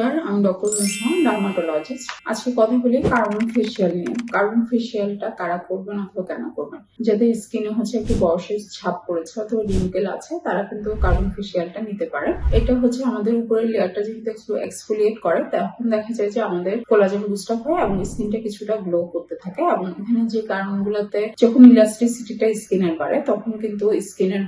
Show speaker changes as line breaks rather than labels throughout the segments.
নমস্কার, আমি ডক্টর মুহা, ডার্মাটোলজিস্ট। আজকে কথা বলি কার্বন ফেসিয়াল নিয়ে। কার্বন ফেসিয়ালটা কারা করবেন অথবা কেন করবেন? যাদের স্কিনে একটু বয়সের ছাপ পড়েছে অথবা রিঙ্কেল আছে, তারা কিন্তু কার্বন ফেসিয়ালটা নিতে পারে। এটা আমাদের উপরের লেয়ারটা যেহেতু একটু এক্সফোলিয়েট করে, তখন দেখা যায় যে আমাদের কোলাজেন বুস্ট আপ হয় এবং স্কিনটা কিছুটা গ্লো করতে থাকে। এবং এখানে যে কারণগুলোতে যখন ইলাস্টিসিটিটা স্কিনের বাড়ে, তখন কিন্তু স্কিনের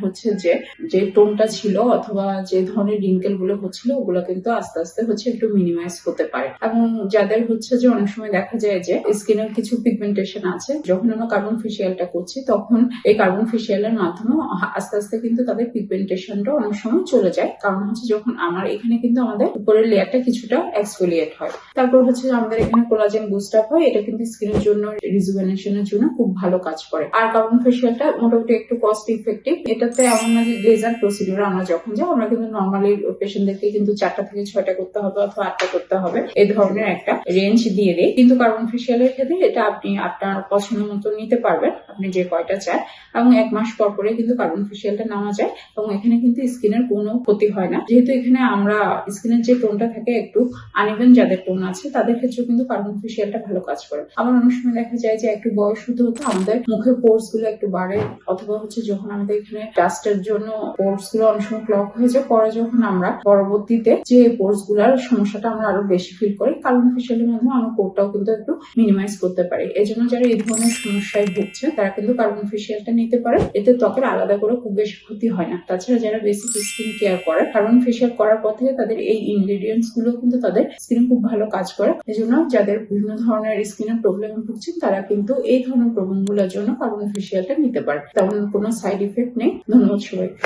যে টোনটা ছিল অথবা যে ধরনের রিঙ্কেল গুলো হচ্ছিল, ওগুলো কিন্তু আস্তে আস্তে একটু মিনিমাইজ হতে পারে। এবং যাদের যে অনেক সময় দেখা যায় যে স্কিনের কিছু পিগমেন্টেশন আছে, যখন আমরা কার্বন ফেসিয়ালটা করছি, তখন এই কার্বন ফেসিয়ালের মাধ্যমে আস্তে আস্তে কিন্তু তাদের পিগমেন্টেশনটা অনেক সময় চলে যায়। কারণ যখন আমার এখানে কিন্তু আমাদের উপরের লেয়ারটা কিছুটা এক্সফোলিয়েট হয়, তারপর আমাদের এখানে কোলাজেন বুস্ট আপ হয়। এটা কিন্তু স্কিনের জন্য রিজুভেনেশনের জন্য খুব ভালো কাজ করে। আর কার্বন ফেসিয়ালটা মোটামুটি একটু কস্ট ইফেক্টিভ। এটাতে এমন না যে লেজার প্রসিডিউর আমরা যখন যাই, আমরা কিন্তু নর্মালি পেশেন্টদেরকে কিন্তু 4টা থেকে 6টা করতে হবে অথবা 8টা করতে হবে, এই ধরনের একটা রেঞ্জ দিয়ে দেয়। কিন্তু কার্বন ফেসিয়ালের ক্ষেত্রে এটা আপনি আপনার পছন্দ মতো নিতে পারবেন, আপনি যে কয়টা চান। এবং 1 মাস পর পরে কিন্তু কার্বন ফেসিয়ালটা নেওয়া যায় এবং এখানে কিন্তু স্কিনের কোনো ক্ষতি হয় না। যেহেতু এখানে আমরা স্কিনের যে টোনটা থাকে একটু আনইভেন, যাদের টোন আছে তাদের ক্ষেত্রেও কিন্তু কার্বন ফেসিয়ালটা ভালো কাজ করে। আবার অনেক সময় দেখা যায় যে একটু বয়স হতে হতে আমাদের মুখের পোর্স গুলো একটু বাড়ে, অথবা যখন আমাদের এখানে ডাস্টের জন্য পোর্স গুলো অনেক সময় ক্লগ হয়ে যায়। পরে যখন আমরা পরবর্তীতে যে পোর্স গুলার সমস্যাটা আমরা আরো বেশি ফিল করি, কার্বন ফেসিয়ালের মাধ্যমে আমরা পোরটাও কিন্তু একটু মিনিমাইজ করতে পারি। এই জন্য যারা এই ধরনের সমস্যায় ভুগছে, তারা কিন্তু কার্বন ফেসিয়ালটা নিতে পারে। এতে ত্বকের আলাদা করে খুব বেশি ক্ষতি হয় না। তাছাড়া যারা বেসিক স্কিন কেয়ার করে, কার্বন ফেসিয়াল করার পর থেকে তাদের এই ইনগ্রেডিয়েন্টস গুলো কিন্তু তাদের স্কিনে খুব ভালো কাজ করে। এই জন্য যাদের বিভিন্ন ধরনের স্কিনের প্রবলেম ভুগছেন, তারা কিন্তু এই ধরনের প্রবলেম গুলোর জন্য কার্বন ফেসিয়ালটা নিতে পারে। তেমন কোনো সাইড ইফেক্ট নেই। ধন্যবাদ সবাইকে।